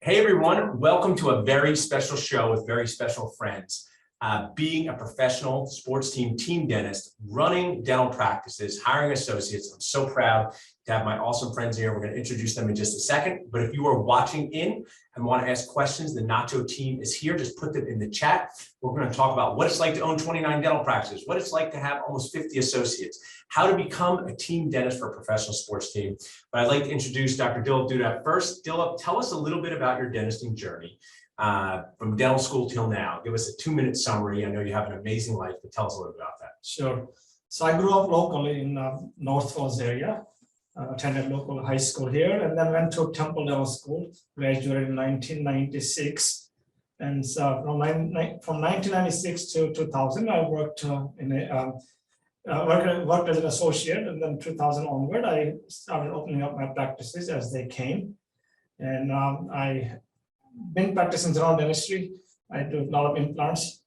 Hey everyone, welcome to a very special show with very special friends. Being a professional sports team dentist, running dental practices, hiring associates, I'm so proud to have my awesome friends here. We're going to introduce them in just a second, but if you are watching in and want to ask questions, the Nacho team is here. Just put them in the chat. We're going to talk about what it's like to own 29 dental practices, what it's like to have almost 50 associates, how to become a team dentist for a professional sports team. But I'd like to introduce Dr. Dilip Dudhat first. Dilip, tell us a little bit about your dentisting journey from dental school till now. Give us a 2-minute summary. I know you have an amazing life, but tell us a little about that. Sure. So I grew up locally in North Falls area, attended local high school here, and then went to Temple Dental School, graduated in 1996. And so from 1996 to 2000, I worked worked as an associate, and then 2000 onward, I started opening up my practices as they came. And I been practicing general dentistry. I do a lot of implants,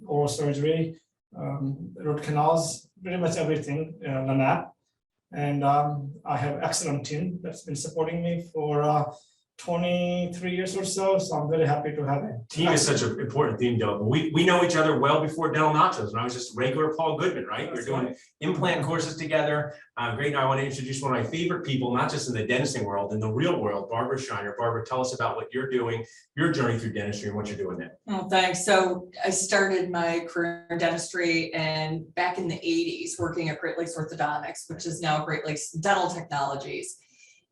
oral surgery, root canals, pretty much everything, LANAP. And I have an excellent team that's been supporting me for 23 years or so. So I'm very happy to have it. Team is such an important theme, Dilip. We know each other well before Dental Nachos, when I was just regular Paul Goodman, right? We're doing implant courses together. Great. Now I want to introduce one of my favorite people, not just in the dentistry world, in the real world, Barbara Schreiner. Barbara, tell us about what you're doing, your journey through dentistry and what you're doing there. Oh, thanks. So I started my career in dentistry and back in the 80s, working at Great Lakes Orthodontics, which is now Great Lakes Dental Technologies,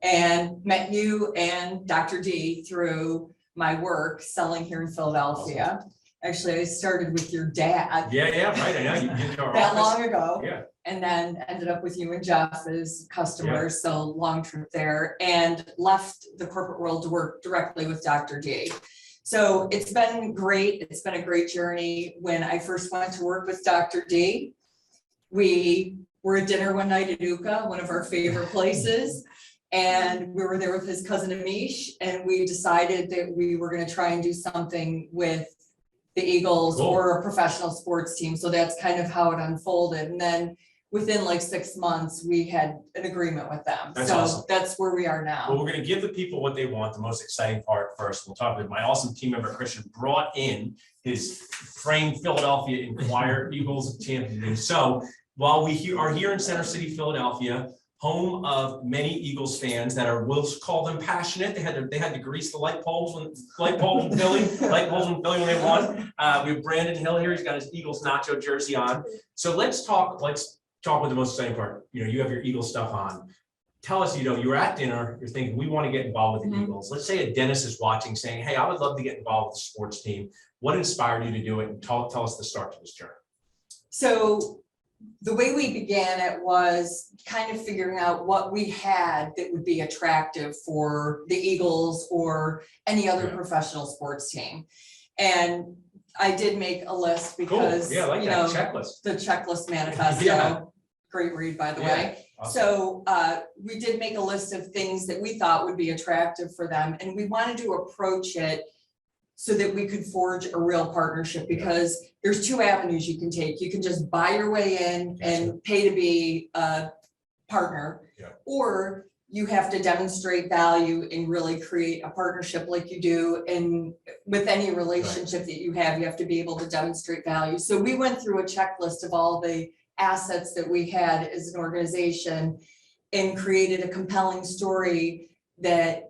and met you and Dr. D through my work selling here in Philadelphia. Awesome. Actually, I started with your dad. Yeah, right. I know you did our that office. long ago. Yeah. And then ended up with you and Jeff as customers. Yeah. So long trip there, and left the corporate world to work directly with Dr. D. So it's been great. It's been a great journey. When I first went to work with Dr. D, we were at dinner one night at Uka, one of our favorite places. And we were there with his cousin Amish, and we decided that we were going to try and do something with the Eagles or a professional sports team. So that's kind of how it unfolded. And then within like 6 months, we had an agreement with them. That's so awesome. That's where we are now. Well, we're going to give the people what they want, the most exciting part first. We'll talk about my awesome team member, Christian, brought in his framed Philadelphia Inquirer Eagles champion. So while we are here in Center City, Philadelphia, home of many Eagles fans that are, we'll call them passionate. They had to grease the light bulbs in Philly when they won. We have Brandon Hill here. He's got his Eagles nacho jersey on. So let's talk with the most exciting part. You have your Eagles stuff on. Tell us, you were at dinner, you're thinking, we want to get involved with the Eagles. Let's say a dentist is watching saying, hey, I would love to get involved with the sports team. What inspired you to do it? And tell us the start to this journey. So the way we began it was kind of figuring out what we had that would be attractive for the Eagles or any other professional sports team. And I did make a list because, cool. Yeah, I like that checklist. The checklist manifesto, great read, by the way. Awesome. So we did make a list of things that we thought would be attractive for them. And we wanted to approach it so that we could forge a real partnership, because there's 2 avenues you can take. You can just buy your way in and pay to be a partner, or you have to demonstrate value and really create a partnership like you do. And with any relationship that you have to be able to demonstrate value. So we went through a checklist of all the assets that we had as an organization and created a compelling story that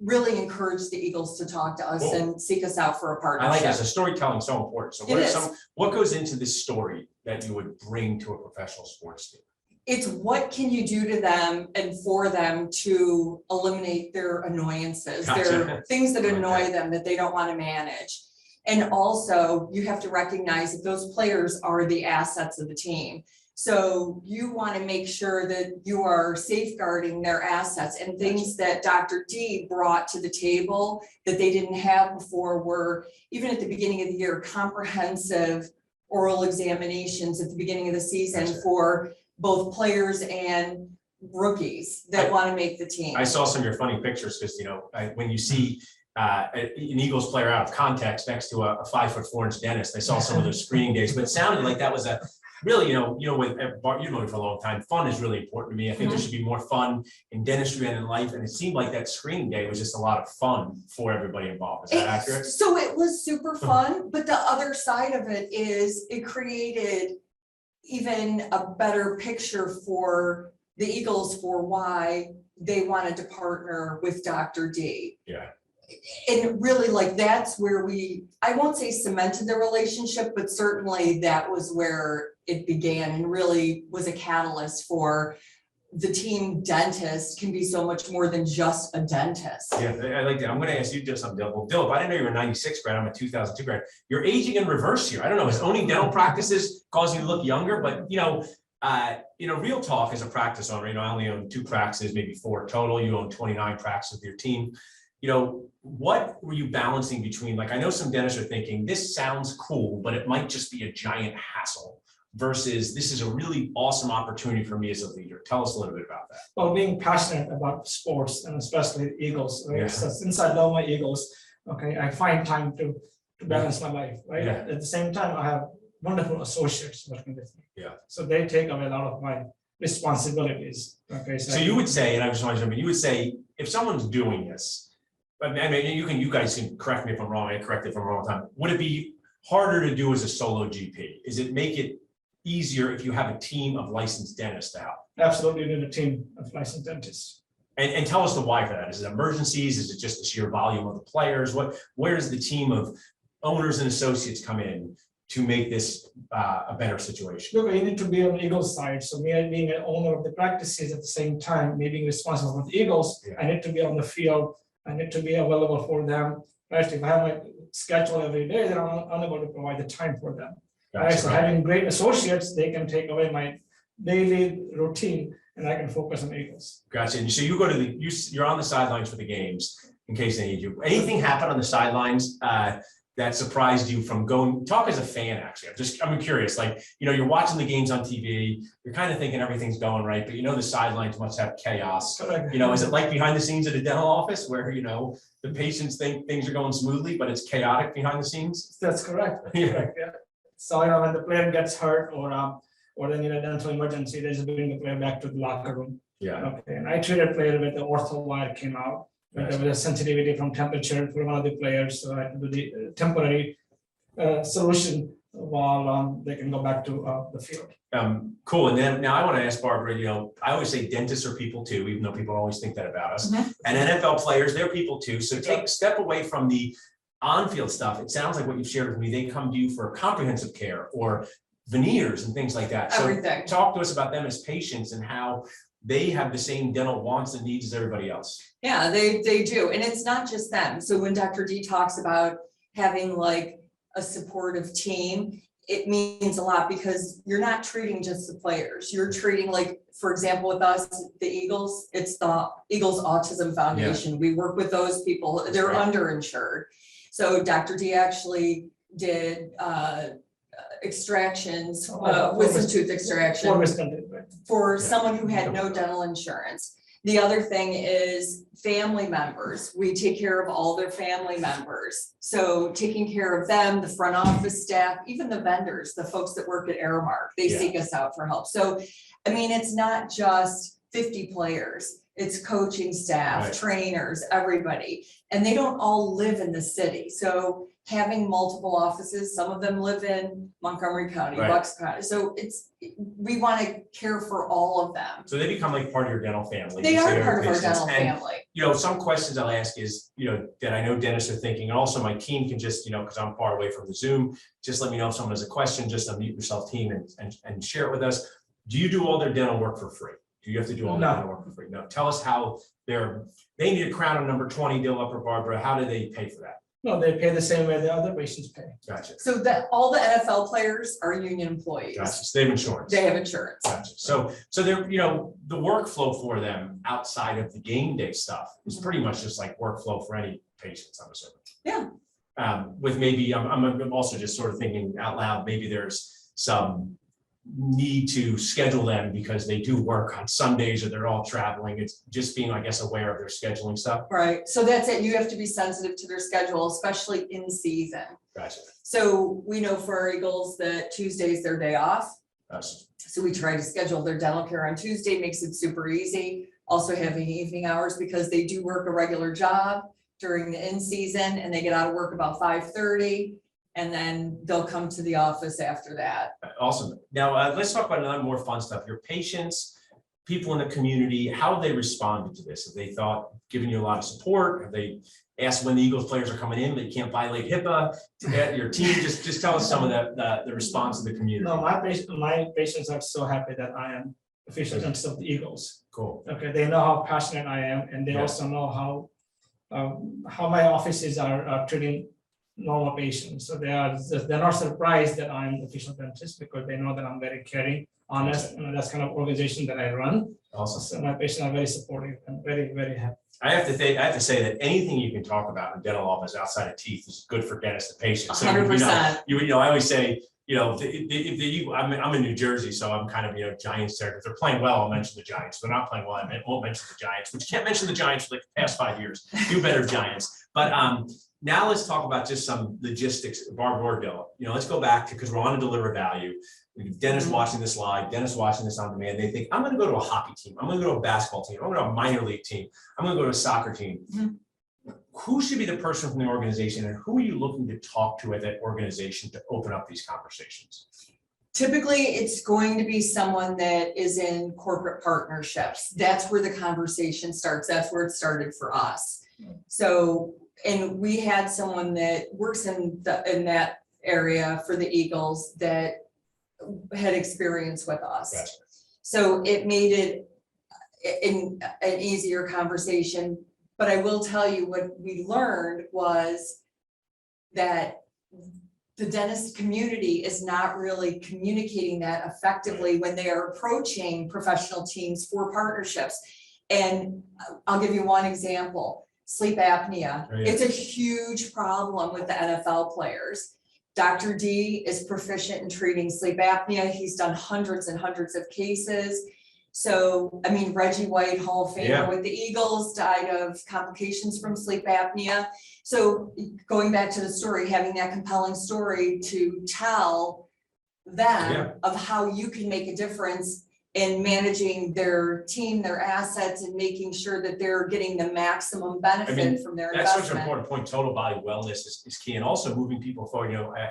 really encourage the Eagles to talk to us and seek us out for a partnership. I like that. So storytelling is so important. So what goes into this story that you would bring to a professional sports team? It's what can you do to them and for them to eliminate their annoyances, their things that annoy them that they don't want to manage. And also you have to recognize that those players are the assets of the team. So you want to make sure that you are safeguarding their assets, and things that Dr. D brought to the table that they didn't have before were, even at the beginning of the year, comprehensive oral examinations at the beginning of the season for both players and rookies that want to make the team. I saw some of your funny pictures because, when you see an Eagles player out of context next to a 5'4" dentist, I saw some of those screening days, but it sounded like that was a really, with Bart, you know me for a long time, fun is really important to me. I think there should be more fun in dentistry and in life. And it seemed like that screening day was just a lot of fun for everybody involved. Is that accurate? So it was super fun, but the other side of it is it created even a better picture for the Eagles for why they wanted to partner with Dr. D. Yeah. And really, like, that's where I won't say cemented the relationship, but certainly that was where it began and really was a catalyst for the team dentist can be so much more than just a dentist. Yeah, I like that. I'm going to ask you just something, Dilip. Well, Dilip, I didn't know you were a 96 grad. I'm a 2002 grad. You're aging in reverse here. I don't know. Is owning dental practices causing you to look younger? But, real talk as a practice owner, I only own 2 practices, maybe 4 total. You own 29 practices with your team. What were you balancing between, like, I know some dentists are thinking this sounds cool, but it might just be a giant hassle versus this is a really awesome opportunity for me as a leader. Tell us a little bit about that. Well, being passionate about sports and especially Eagles, right? Yeah. So since I love my Eagles, okay, I find time to balance my life, right? Yeah. At the same time, I have wonderful associates working with me. Yeah. So they take away a lot of my responsibilities. Okay. So you would say, and I just want to jump in, you would say if someone's doing this, I mean, you guys can correct me if I'm wrong. I correct it if I'm wrong all the time. Would it be harder to do as a solo GP? Is it make it easier if you have a team of licensed dentists to help? Absolutely need a team of licensed dentists. And tell us the why for that. Is it emergencies? Is it just the sheer volume of the players? Where does the team of owners and associates come in to make this a better situation? Look, you need to be on the Eagles side. So me being an owner of the practices at the same time, me being responsible for the Eagles, Yeah. I need to be on the field. I need to be available for them. Right? If I have my schedule every day, then I'm unable to provide the time for them. Right? Gotcha. So having great associates, they can take away my daily routine and I can focus on Eagles. Gotcha. And so you go to you're on the sidelines for the games in case they need you. Anything happen on the sidelines that surprised you from going, talk as a fan, actually. I'm curious, like, you're watching the games on TV, you're kind of thinking everything's going right, but the sidelines must have chaos. Correct. Is it like behind the scenes at a dental office where, the patients think things are going smoothly, but it's chaotic behind the scenes? That's correct. Yeah. Correct, yeah. So when the player gets hurt or they need a dental emergency, they just bring the player back to the locker room. Yeah. Okay, and I treated a player with the ortho wire came out. But there was a sensitivity from temperature for one of the players, so I had to do the temporary solution while they can go back to the field. Cool. And then now I want to ask Barbara, I always say dentists are people too, even though people always think that about us. Mhm. And NFL players, they're people too. So take a step away from the on-field stuff. It sounds like what you've shared with me, they come to you for comprehensive care or veneers and things like that. So Everything. talk to us about them as patients and how they have the same dental wants and needs as everybody else. Yeah, they do. And it's not just them. So when Dr. D talks about having like a supportive team, it means a lot because you're not treating just the players. You're treating, like, for example, with us, the Eagles, it's the Eagles Autism Foundation. We work with those people. They're right. underinsured. So Dr. D actually did extractions, wisdom tooth extraction for someone who had no dental insurance. The other thing is family members. We take care of all their family members. So taking care of them, the front office staff, even the vendors, the folks that work at Aramark, they seek us out for help. So, I mean, it's not just 50 players. It's coaching staff, Right. trainers, everybody. And they don't all live in the city. So having multiple offices, some of them live in Montgomery County, Right. Bucks County. So we want to care for all of them. So they become like part of your dental family. They You see are their part of our patients. dental And, family. some questions I'll ask is, that I know dentists are thinking, and also my team can just, because I'm far away from the Zoom, just let me know if someone has a question, just unmute yourself, team, and share it with us. Do you do all their dental work for free? Do you have to do all their No. dental work for free? No. Tell us how they need a crown on number 20, Dilip or Barbara. How do they pay for that? No, they pay the same way the other patients pay. Gotcha. So that all the NFL players are union employees. Gotcha. So they have insurance. They have insurance. Gotcha. So they're, the workflow for them outside of the game day stuff is pretty much just like workflow for any patients, I'm assuming. Yeah. With maybe, I'm also just sort of thinking out loud, maybe there's some need to schedule them because they do work on Sundays or they're all traveling. It's just being, I guess, aware of their scheduling stuff. Right. So that's it. You have to be sensitive to their schedule, especially in season. Gotcha. So we know for our Eagles that Tuesday is their day off. So we try to schedule their dental care on Tuesday, makes it super easy. Also having evening hours because they do work a regular job during the in season and they get out of work about 5:30. And then they'll come to the office after that. Awesome. Now, let's talk about another more fun stuff. Your patients, people in the community, how have they responded to this? Have they thought, given you a lot of support? Have they asked when the Eagles players are coming in, but you can't violate HIPAA to get your team? Just tell us some of the response of the community. No, my patients are so happy that I am official dentist of the Eagles. Cool. Okay, they know how passionate I am, and they also know how my offices are treating normal patients. So they're not surprised that I'm official dentist because they know that I'm very caring, honest, and that's kind of organization that I run. Awesome. So my patients are very supportive and very, very happy. I have to say that anything you can talk about in dental office outside of teeth is good for dentists and patients. So, 100%. I always say, I'm in New Jersey, so I'm kind of, Giants there. If they're playing well, I'll mention the Giants. If they're not playing well, I won't mention the Giants, but you can't mention the Giants for like the past 5 years. Do better, Giants. But now let's talk about just some logistics, Barb or Dilip. Let's go back to, because we're on to deliver value. Dennis watching this live, Dennis watching this on demand. They think, I'm going to go to a hockey team. I'm going to go to a basketball team. I'm going to go to a minor league team. I'm going to go to a soccer team. Who should be the person from the organization, and who are you looking to talk to at that organization to open up these conversations? Typically, it's going to be someone that is in corporate partnerships. That's where the conversation starts. That's where it started for us. So, and we had someone that works in that area for the Eagles that had experience with us. Gotcha. So it made it an easier conversation. But I will tell you what we learned was that the dentist community is not really communicating that effectively when they are approaching professional teams for partnerships. And I'll give you one example, sleep apnea. Oh, yeah. It's a huge problem with the NFL players. Dr. D is proficient in treating sleep apnea. He's done hundreds and hundreds of cases. So, Reggie White, Hall of Famer with the Eagles, died of complications from sleep apnea. So going back to the story, having that compelling story to tell them of how you can make a difference in managing their team, their assets, and making sure that they're getting the maximum benefit from their That's investment. such an important point. Total body wellness is key, and also moving people forward. I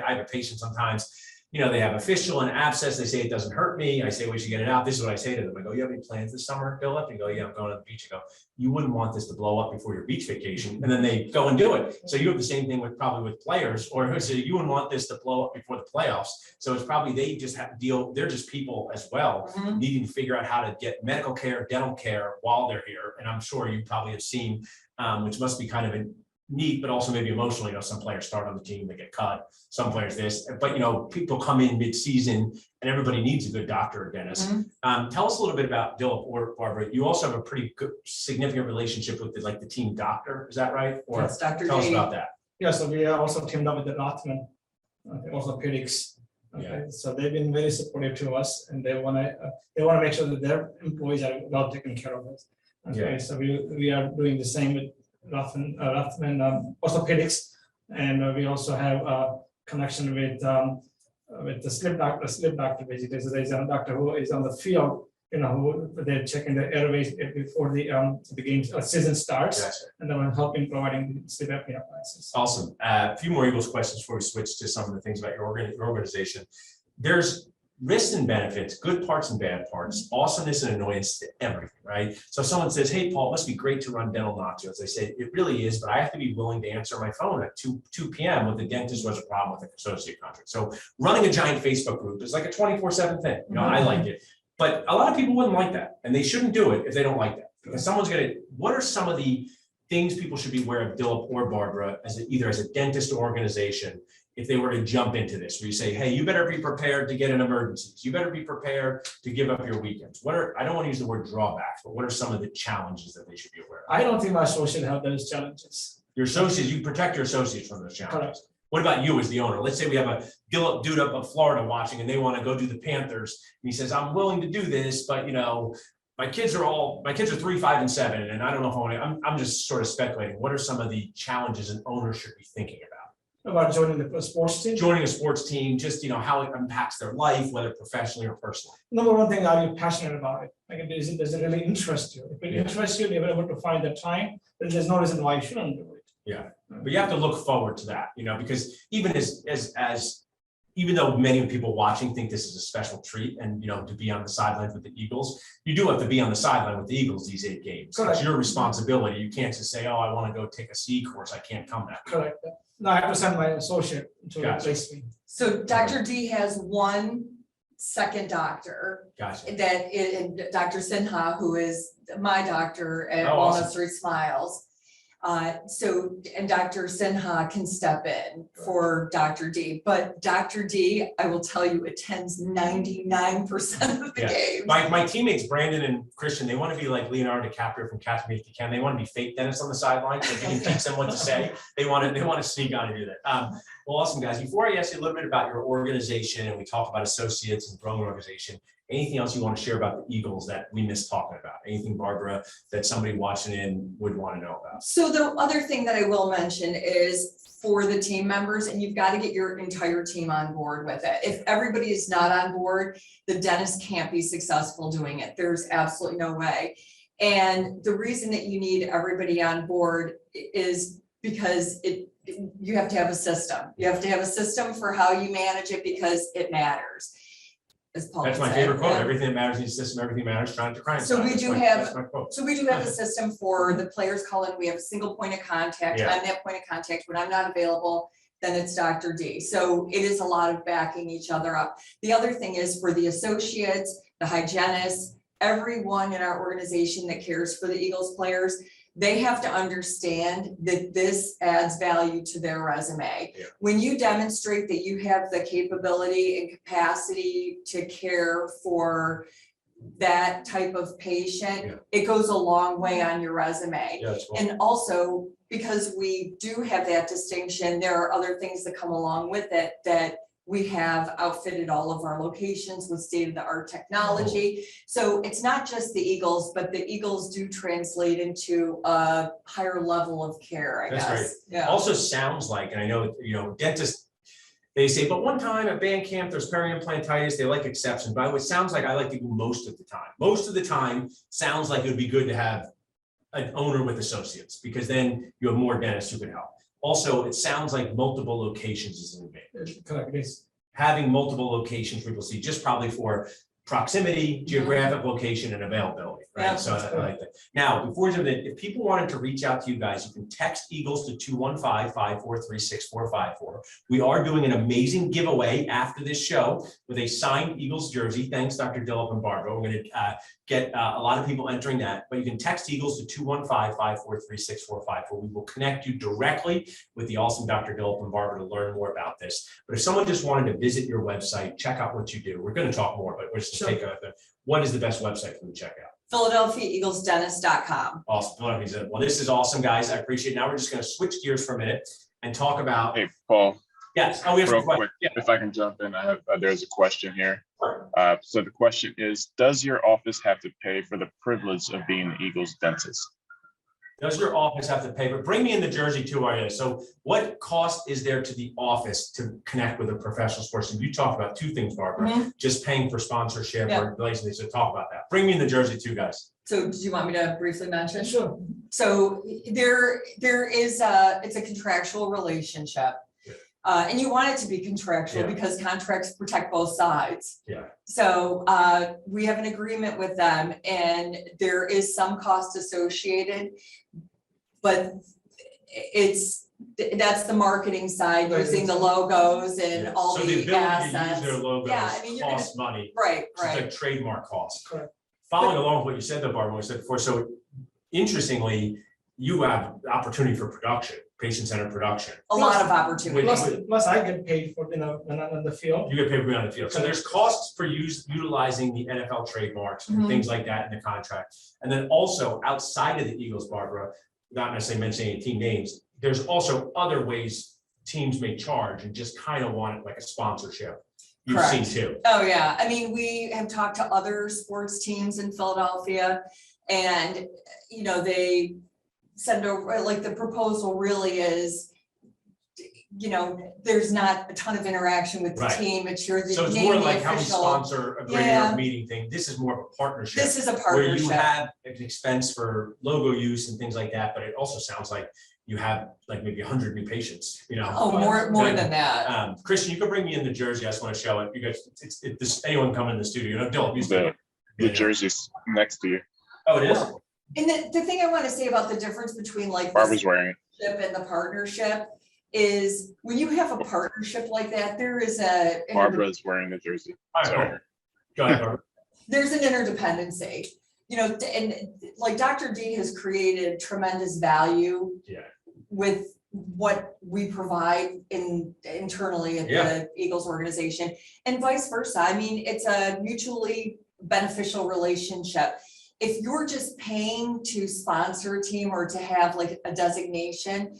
have a patient sometimes. They have a fistula and abscess. They say it doesn't hurt me. I say we should get it out. This is what I say to them. I go, you have any plans this summer, Dilip? And go, yeah, I'm going to the beach. I go, you wouldn't want this to blow up before your beach vacation. And then they go and do it. So you have the same thing probably with players, or so you wouldn't want this to blow up before the playoffs. So it's probably they just have to deal. They're just people as well, needing to figure out how to get medical care, dental care while they're here. And I'm sure you probably have seen, which must be kind of neat, but also maybe emotional. Some players start on the team, they get cut. Some players this, but people come in mid-season, and everybody needs a good doctor or dentist. Tell us a little bit about Dilip or Barbara. You also have a pretty good, significant relationship with the team doctor. Is that right? Or Yes, Dr. Tell us J. about that. Yeah, so we are also teamed up with the Rothman orthopedics. Okay, so they've been very supportive to us, and they want to make sure that their employees are well taken care of. Okay, so we are doing the same with Rothman orthopedics, and we also have a connection with the sleep doctor. Basically, so there's a doctor who is on the field, who they're checking the airways before the game season starts, and then helping providing sleep apnea classes. Awesome. A few more Eagles questions before we switch to some of the things about your organization. There's risks and benefits, good parts and bad parts, awesomeness and annoyance to everything, right? So if someone says, hey, Paul, it must be great to run dental nachos. I say, it really is, but I have to be willing to answer my phone at 2 p.m. with the dentist who has a problem with an associate contract. So running a giant Facebook group is like a 24/7 thing. I like it. But a lot of people wouldn't like that, and they shouldn't do it if they don't like that. Because what are some of the things people should be aware of, Dilip or Barbara, either as a dentist or organization, if they were to jump into this, where you say, hey, you better be prepared to get in emergencies. You better be prepared to give up your weekends. I don't want to use the word drawbacks, but what are some of the challenges that they should be aware of? I don't think my associate have those challenges. Your associates, you protect your associates from those challenges. Correct. What about you as the owner? Let's say we have a Dilip dude up in Florida watching, and they want to go do the Panthers. And he says, I'm willing to do this, but my kids are 3, 5, and 7, and I don't know if I'm just sort of speculating. What are some of the challenges an owner should be thinking about? About joining the sports team? Joining a sports team, just, how it impacts their life, whether professionally or personally. Number one thing, are you passionate about it? Like, does it really interest you? If it Yeah. interests you, you're able to find the time, then there's no reason why you shouldn't do it. Yeah, but you have to look forward to that, because even even though many people watching think this is a special treat and, to be on the sidelines with the Eagles, you do have to be on the sideline with the Eagles these 8 games. Correct. It's your responsibility. You can't just say, oh, I want to go take a C course. I can't come that. Correct. No, I have to send my associate to Gotcha. replace me. So Dr. D has one second doctor Gotcha. and Dr. Sinha, who is my doctor at Oh, awesome. Walnut Street Smiles. And Dr. Sinha can step in for Dr. D, but Dr. D, I will tell you, attends 99% of the Yeah. games. My teammates, Brandon and Christian, they want to be like Leonardo DiCaprio from Catch Me If You Can. They want to be fake dentists on the sideline, so if you can teach them what to say. They want to sneak on and do that. Well, awesome, guys. Before I ask you a little bit about your organization and we talk about associates and growing organization, anything else you want to share about the Eagles that we missed talking about? Anything, Barbara, that somebody watching in would want to know about? So the other thing that I will mention is for the team members, and you've got to get your entire team on board with it. If everybody is not on board, the dentist can't be successful doing it. There's absolutely no way. And the reason that you need everybody on board is because you have to have a system. You have to have a system for how you manage it because it matters. As Paul That's my said. favorite quote. Yeah. Everything that matters in the system, everything matters, trying to crime. So we That's do my- have- that's my quote. So we do have a system for the players call in, we have a single point of contact, Yeah. I'm that point of contact, when I'm not available, then it's Dr. D. So it is a lot of backing each other up. The other thing is for the associates, the hygienists, everyone in our organization that cares for the Eagles players, they have to understand that this adds value to their resume. Yeah. When you demonstrate that you have the capability and capacity to care for that type of patient, Yeah. it goes a long way on your resume. Yeah, that's cool. And also, because we do have that distinction, there are other things that come along with it that we have outfitted all of our locations with state-of-the-art technology. So it's not just the Eagles, but the Eagles do translate into a higher level of care, I That's guess. right. Yeah. Also sounds like, and I know, dentists, they say, but one time at band camp, there's periimplantitis, they like exceptions. By the way, it sounds like I like to do most of the time. Most of the time, sounds like it would be good to have an owner with associates, because then you have more dentists who can help. Also, it sounds like multiple locations is an advantage. Correct, it is. Having multiple locations, people see, just probably for proximity, geographic location, and availability, Yeah. right? So I like that. Now, before we do that, if people wanted to reach out to you guys, you can text Eagles to 215-543-6454. We are doing an amazing giveaway after this show with a signed Eagles jersey. Thanks, Dr. Dilip and Barbara. We're going to get a lot of people entering that, but you can text Eagles to 215-543-6454. We will connect you directly with the awesome Dr. Dilip and Barbara to learn more about this. But if someone just wanted to visit your website, check out what you do, we're going to talk more, but we're just Sure. take what is the best website for them to check out? PhiladelphiaEaglesDentist.com. Awesome. Philadelphia. Well, this is awesome, guys. I appreciate it. Now we're just going to switch gears for a minute and talk about. Hey, Paul, Yes. Oh, we have real some questions. quick, Yeah. if I can jump in, I have, there's a question here. Sure. So the question is, does your office have to pay for the privilege of being the Eagles dentist? Does your office have to pay? But bring me in the jersey too, Arya. So what cost is there to the office to connect with a professional sports team? You talked about two things, Barbara, Mhm. just paying for sponsorship Yeah. or licensing. So talk about that. Bring me in the jersey too, guys. So do you want me to briefly mention? Sure. So there is it's a contractual relationship. Yeah. And you want it to be contractual Yeah. because contracts protect both sides. Yeah. So we have an agreement with them and there is some cost associated. But that's the marketing side, Right. using the logos and Yeah. all So the ability to assets. use their logos Yeah, I mean, you're gonna- costs money. Right, It's right. like trademark costs. Correct. Following along with what you said though, Barbara, what you said before, so interestingly, you have opportunity for production, patient-centered production. A lot of opportunity. Plus I get paid for, when I'm on the field. You get paid on the field. So there's costs for utilizing the NFL trademarks and Mhm. things like that in the contract. And then also outside of the Eagles, Barbara, not necessarily mentioning any team names, there's also other ways teams may charge and just kind of want it like a sponsorship. You've seen Correct. too. Oh, yeah. I mean, we have talked to other sports teams in Philadelphia and, they send over, like the proposal really is, there's not a ton of interaction with the Right. team. It's your So it's name more the like how we official. sponsor a great Yeah. meeting thing. This is more of a partnership. This is a Where you partnership. have an expense for logo use and things like that, but it also sounds like you have like maybe 100 new patients, Oh, more than that. Christian, you can bring me in the jersey. I just want to show it. You guys, if this anyone come in the studio, Dilip, you see The jersey's next to you. Oh, it is? And the thing I want to say about the difference between like Barbara's this wearing it. partnership and the partnership is when you have a partnership like that, there is a. Barbara's wearing the jersey. All right, Sorry. cool. Go ahead, Barbara. There's an interdependency, and like Dr. D has created tremendous value. Yeah. With what we provide internally at the Eagles organization and vice versa. I mean, it's a mutually beneficial relationship. If you're just paying to sponsor a team or to have like a designation,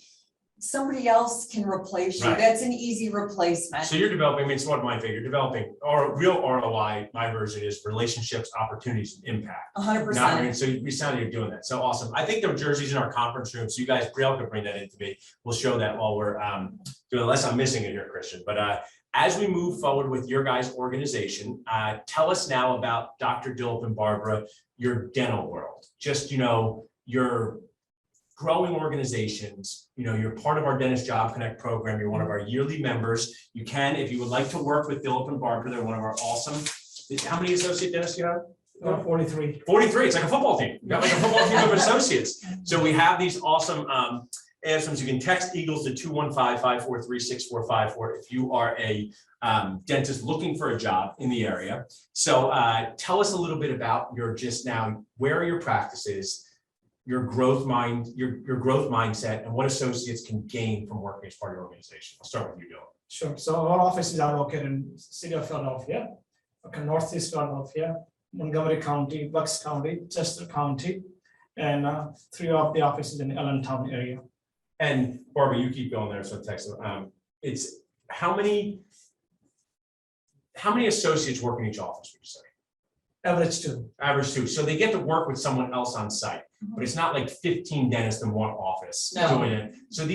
somebody else can replace you. Right. That's an easy replacement. So you're developing, I mean, it's one of my favorite, you're developing our real ROI, my version is relationships, opportunities, and impact. 100%. So we sound like you're doing that. So awesome. I think there are jerseys in our conference room. So you guys, Brielle could bring that into me. We'll show that while we're doing, unless I'm missing it here, Christian. But as we move forward with your guys' organization, tell us now about Dr. Dilip and Barbara, your dental world. Just, your growing organizations, you're part of our Dentist Job Connect program. You're one of our yearly members. You can, if you would like to work with Dilip and Barbara, they're one of our awesome. How many associate dentists do you have? 43. 43. It's like a football team. You got like a football team of associates. So we have these awesome answers. You can text Eagles to 215-543-6454 if you are a dentist looking for a job in the area. So tell us a little bit about where are your practices, your growth mindset, and what associates can gain from working as part of your organization. I'll start with you, Dylan. Sure. So our offices are located in the city of Philadelphia, northeast Philadelphia, Montgomery County, Bucks County, Chester County, and 3 of the offices in the Allentown area. And Barbara, you keep going there. So text it's how many associates work in each office, would you say? Average 2. Average 2. So they get to work with someone else on site, but it's not like 15 dentists in one office doing it. So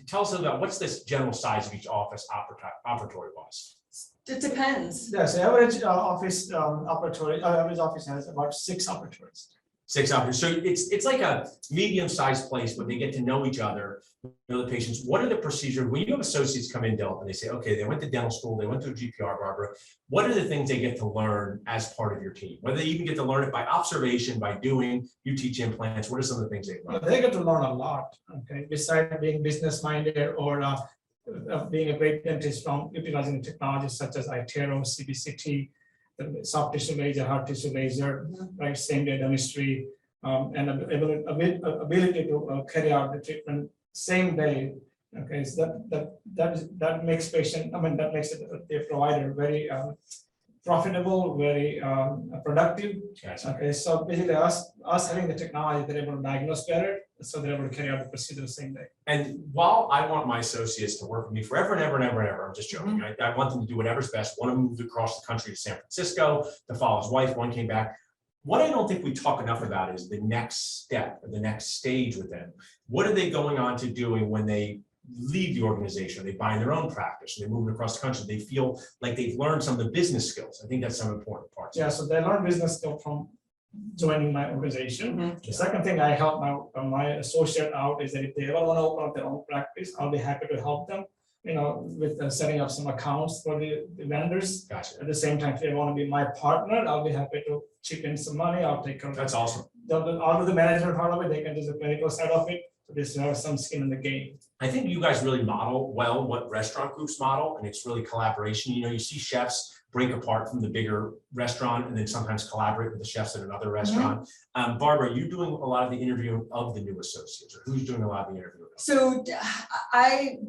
tell us about what's this general size of each office operatory wise? It depends. Yes, average office average office has about 6 operatories. 6 operatories. So it's like a medium-sized place, but they get to know each other, the patients. What are the procedures when you have associates come in, Dilip, and they say, okay, they went to dental school, they went to a GPR, Barbara. What are the things they get to learn as part of your team? Whether they even get to learn it by observation, by doing, you teach implants. What are some of the things they learn? They get to learn a lot. Okay, besides being business-minded or being a great dentist from utilizing technologies such as iTero, CBCT, the soft tissue laser, hard tissue laser, right, same-day dentistry, and ability to carry out the treatment same day. Okay, so that makes that makes the provider very profitable, very productive. Okay, so basically us having the technology, they're able to diagnose better, so they're able to carry out the procedure the same day. And while I want my associates to work with me forever and ever and ever and ever, I'm just joking. I want them to do whatever's best. One of them moved across the country to San Francisco to follow his wife. One came back. What I don't think we talk enough about is the next step, or the next stage with them. What are they going on to doing when they leave the organization? They buy their own practice, they're moving across the country. They feel like they've learned some of the business skills. I think that's some important parts. Yeah, so they learn business skill from joining my organization. The second thing I help my associate out is that if they ever want to open up their own practice, I'll be happy to help them, with setting up some accounts for the vendors. Gotcha. At the same time, if they want to be my partner, I'll be happy to chip in some money. I'll take care of That's awesome. all of the management part of it. They can do the clinical side of it. So they still have some skin in the game. I think you guys really model well what restaurant groups model, and it's really collaboration. You see chefs break apart from the bigger restaurant and then sometimes collaborate with the chefs at another restaurant. Barbara, are you doing a lot of the interviewing of the new associates, or who's doing a lot of the interviewing? So I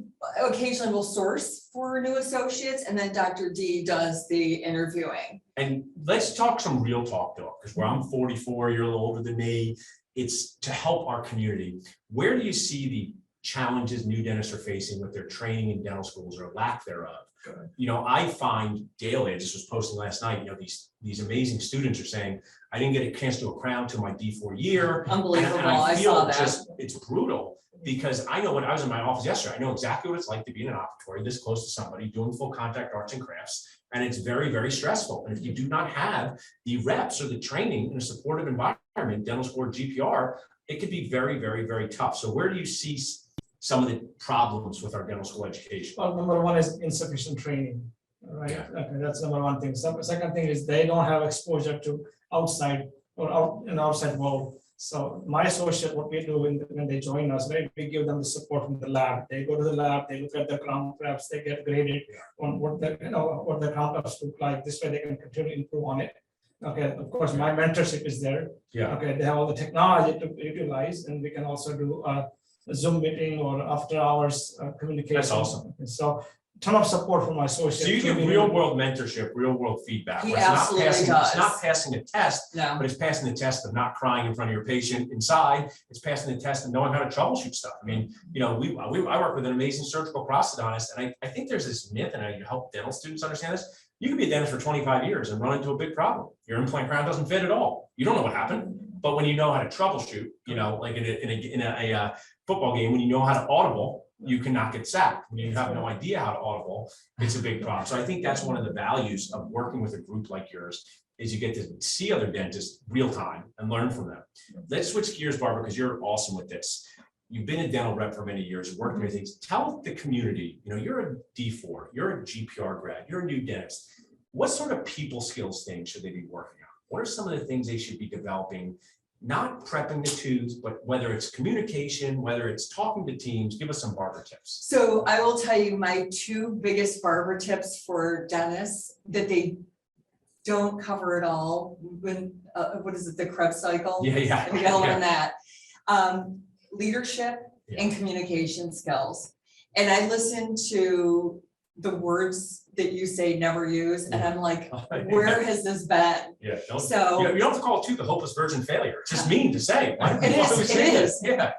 occasionally will source for new associates, and then Dr. D does the interviewing. And let's talk some real talk though, because where I'm 44, you're a little older than me. It's to help our community. Where do you see the challenges new dentists are facing with their training in dental schools or lack thereof. Correct. You know, I find daily, I just was posting last night, you know, these amazing students are saying, I didn't get a chance to do a crown till my D4 year. Unbelievable, And I feel saw that. just, it's brutal, because I know when I was in my office yesterday, I know exactly what it's like to be in an operatory this close to somebody doing full contact arts and crafts. And it's very, very stressful. And if you do not have the reps or the training in a supportive environment, dental school or GPR, it could be very, very, very tough. So where do you see some of the problems with our dental school education? Well, number one is insufficient training, right? Yeah. Okay, that's number one thing. Second thing is they don't have exposure to outside or outside world. So my associate, what we do when they join us, right, we give them the support from the lab. They go to the lab, they look at the crown preps, they get graded on what the what the crown preps look like. This way they can continue to improve on it. Okay, of course, my mentorship is there. Yeah. Okay, they have all the technology to utilize, and we can also do a Zoom meeting or after hours communication. That's awesome. Okay, so ton of support from my associate. So you give real world mentorship, real world feedback. He where it's not absolutely passing- does. It's not passing a test, No, but it's passing the test of not crying in front of your patient inside. It's passing the test of knowing how to troubleshoot stuff. I mean, you know, I work with an amazing surgical prosthodontist, and I think there's this myth, and I help dental students understand this. You can be a dentist for 25 years and run into a big problem. Your implant crown doesn't fit at all. You don't know what happened, but when you know how to troubleshoot, you know, like in a football game, when you know how to audible, you cannot get sacked. When you have no idea how to audible, it's a big problem. So I think that's one of the values of working with a group like yours, is you get to see other dentists real time and learn from them. Let's switch gears, Barbara, because you're awesome with this. You've been a dental rep for many years, worked many things. Tell the community, you know, you're a D4, you're a GPR grad, you're a new dentist. What sort of people skills things should they be working on? What are some of the things they should be developing? Not prepping the tubes, but whether it's communication, whether it's talking to teams, give us some Barbara tips. so I will tell you my two biggest barber tips for dentists that they don't cover at all. When, what is it, the Krebs cycle? Yeah, yeah. We gotta yeah. learn that. Leadership and communication skills. And I listen to the words that you say never use, and I'm like, where has this been? Yeah, So- you don't have to call it too the hopeless virgin failure. It's just mean to say. Why do It we is, always it say that? is. Yeah,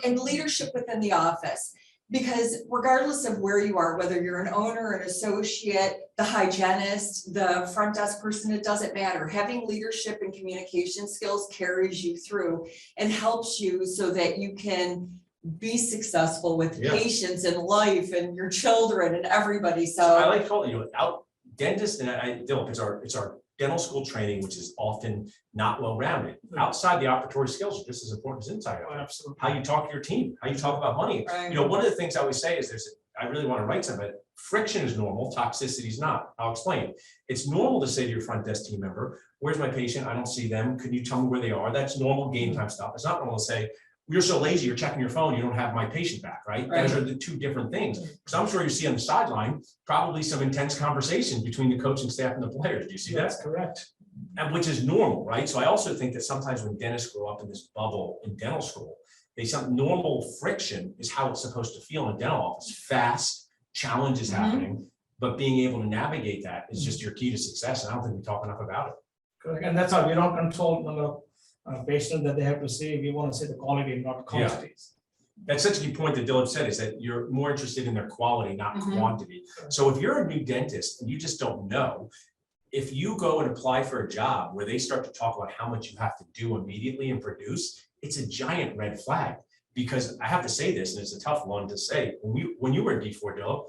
And leadership within the office, because regardless of where you are, whether you're an owner, an associate, the hygienist, the front desk person, it doesn't matter. Having leadership and communication skills carries you through and helps you so that you can be successful with Yeah. patients and life and your children and everybody. I So like calling you out dentist, and Dilip, it's our dental school training, which is often not well rounded. Outside the operatory skills are just as important as inside. Oh, absolutely. How you talk to your team, how you talk about money. Right. You know, one of the things I always say is I really want to write something, but friction is normal, toxicity is not. I'll explain. It's normal to say to your front desk team member, where's my patient? I don't see them. Can you tell me where they are? That's normal game time stuff. It's not normal to say, you're so lazy, you're checking your phone, you don't have my patient back, right? Those are the two different things. Because I'm sure you see on the sideline, probably some intense conversation between the coaching staff and the players. Do you see that? That's correct. And which is normal, right? So I also think that sometimes when dentists grow up in this bubble in dental school, some normal friction is how it's supposed to feel in a dental office. Fast, challenges happening, but being able to navigate that is just your key to success. And I don't think we talk enough about it. Correct. And that's how we don't control the number of patients that they have to see. We want to see the quality, not quantities. That's such a key point that Dilip said, is that you're more interested in their quality, not Mhm. quantity. So if you're a new dentist and you just don't know, if you go and apply for a job where they start to talk about how much you have to do immediately and produce, it's a giant red flag. Because I have to say this, and it's a tough one to say, when you were a D4, Dilip,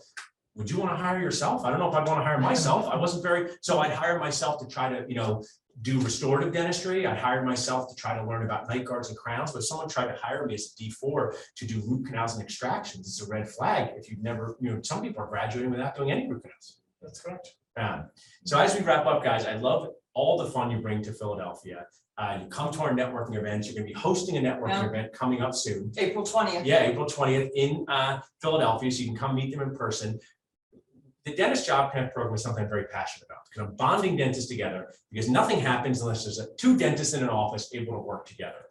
would you want to hire yourself? I don't know if I'd want to hire myself. I wasn't so I'd hire myself to try to, do restorative dentistry. I hired myself to try to learn about night guards and crowns. But if someone tried to hire me as a D4 to do root canals and extractions, it's a red flag. If you've never, some people are graduating without doing any root canals. That's correct. So as we wrap up, guys, I love all the fun you bring to Philadelphia. You come to our networking events. You're going to be hosting a networking event coming up soon. April 20th. Yeah, April 20th in Philadelphia. So you can come meet them in person. The Dentist Job Connect program is something I'm very passionate about, because I'm bonding dentists together, because nothing happens unless there's two dentists in an office able to work together.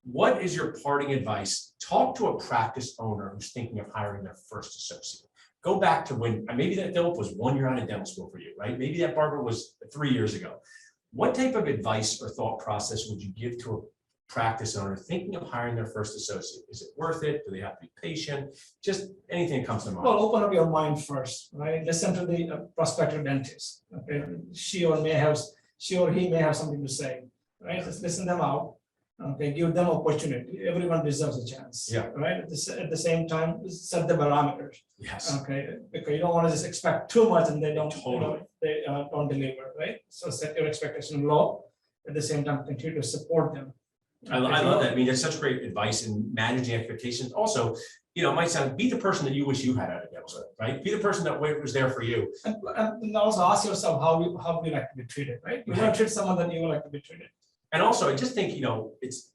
What is your parting advice? Talk to a practice owner who's thinking of hiring their first associate. Go back to when, maybe that Dilip was 1 year out of dental school for you, right? Maybe that Barbara was 3 years ago. What type of advice or thought process would you give to practice owner thinking of hiring their first associate? Is it worth it? Do they have to be patient? Just anything that comes to mind. Well, open up your mind first, right? Listen to the prospective dentist. Okay, she or he may have something to say, right? Just listen them out. Okay, give them opportunity. Everyone deserves a chance. Yeah. Right. At the same time, set the barometers. Yes. Okay, because you don't want to just expect too much and they don't, Totally. they don't deliver, right? So set your expectation low. At the same time, continue to support them. I love that. I mean, that's such great advice in managing expectations. Also, it might sound, be the person that you wish you had at a dental, right? Be the person that was there for you. And also ask yourself how you like to be treated, right? You want to treat someone that you would like to be treated. And also, I just think, it's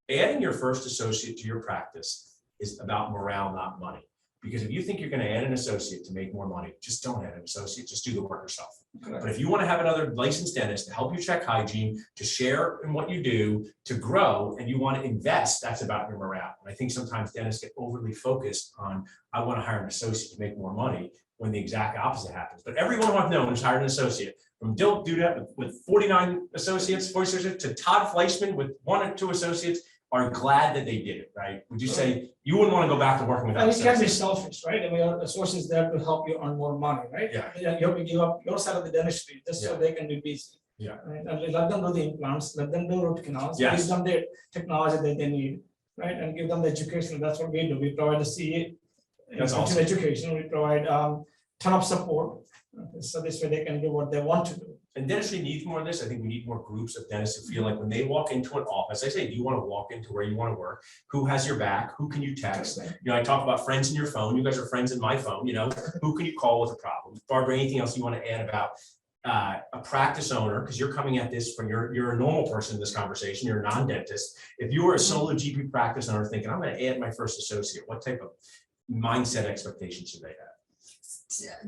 adding your first associate to your practice is about morale, not money. Because if you think you're going to add an associate to make more money, just don't add an associate, just do the work yourself. Correct. But if you want to have another licensed dentist to help you check hygiene, to share in what you do, to grow, and you want to invest, that's about your morale. And I think sometimes dentists get overly focused on, I want to hire an associate to make more money, when the exact opposite happens. But everyone I've known who's hired an associate, from Dilip Dudhat with 49 associates, 40 associates, to Todd Fleischman with 1 or 2 associates, are glad that they did it, right? Would you say you wouldn't want to go back to working without And you can't be associates? selfish, right? I mean, your associate is there to help you earn more money, right? Yeah. You have to give up your side of the dentistry just so Yeah. they can be busy. Yeah. Right? And let them do the implants, let them do root canals, Yes. give them the technology that they need, right? And give them the education. That's what we do. We provide the CA. That's awesome. Education. We provide ton of support. So this way they can do what they want to do. And dentistry needs more of this. I think we need more groups of dentists who feel like when they walk into an office, I say, do you want to walk into where you want to work? Who has your back? Who can you text? I talk about friends in your phone. You guys are friends in my phone, who can you call with a problem? Barbara, anything else you want to add about a practice owner? Because you're coming at this from you're a normal person in this conversation. You're a non-dentist. If you were a solo GP practice owner thinking, I'm going to add my first associate, what type of mindset expectations should they have?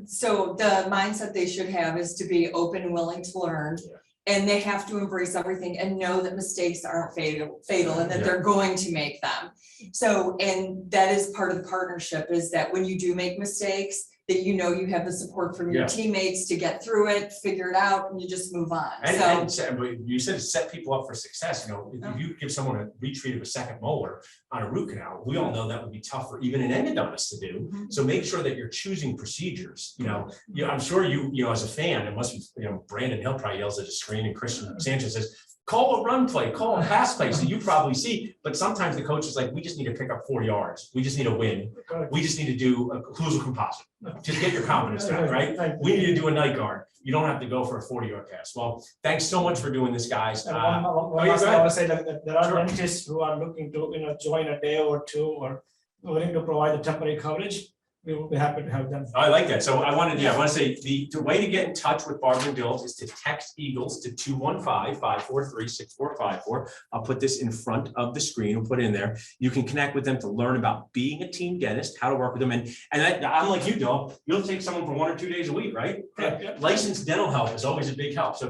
So the mindset they should have is to be open and willing to learn. Yeah. And they have to embrace everything and know that mistakes aren't fatal and that Yeah. they're going to make them. So, and that is part of the partnership, is that when you do make mistakes, that you have the support from your Yeah. teammates to get through it, figure it out, and you just move on. But you said set people up for success. If you give someone a retreat of a second molar on a root canal, we all know that would be tough for even an endodontist to do. Mhm. So make sure that you're choosing procedures. I'm sure you as a fan, it must be, Brandon Hill probably yells at a screen, and Christian Sanchez says, call a run play, call a pass play. So you probably see, but sometimes the coach is like, we just need to pick up 4 yards. We just need a win. We just need to do a occlusal composite. Just get your confidence down, right? We need to do a night guard. You don't have to go for a 40-yard pass. Well, thanks so much for doing this, guys. And yeah, one go last thing I ahead. want to say that there are Sure. dentists who are looking to join a day or two, or willing to provide the temporary coverage. We will be happy to have them. I like that. So I want to say the way to get in touch with Barbara and Dilip is to text Eagles to 215-543-6454. I'll put this in front of the screen and put it in there. You can connect with them to learn about being a team dentist, how to work with them. And I'm like you, Dilip, you'll take someone for 1 or 2 days a week, right? Yeah. Licensed dental help is always a big help. So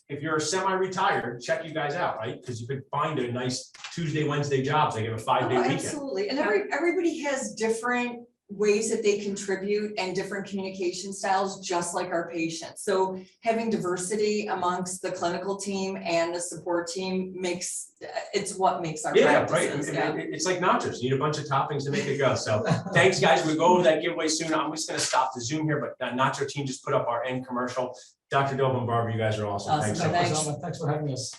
if you're semi-retired, check you guys out, right? Because you could find a nice Tuesday, Wednesday jobs. They give a 5-day Oh, weekend. absolutely. And everybody has different ways that they contribute and different communication styles, just like our patients. So having diversity amongst the clinical team and the support team it's what makes our practices. Right. It's like nachos. You need a bunch of toppings to make it go. So thanks, guys. We'll go over that giveaway soon. I'm just going to stop the Zoom here, but Nacho team just put up our end commercial. Dr. Dilip and Barbara, you guys are awesome. Awesome. Thanks so much. Thanks. Thanks for having us.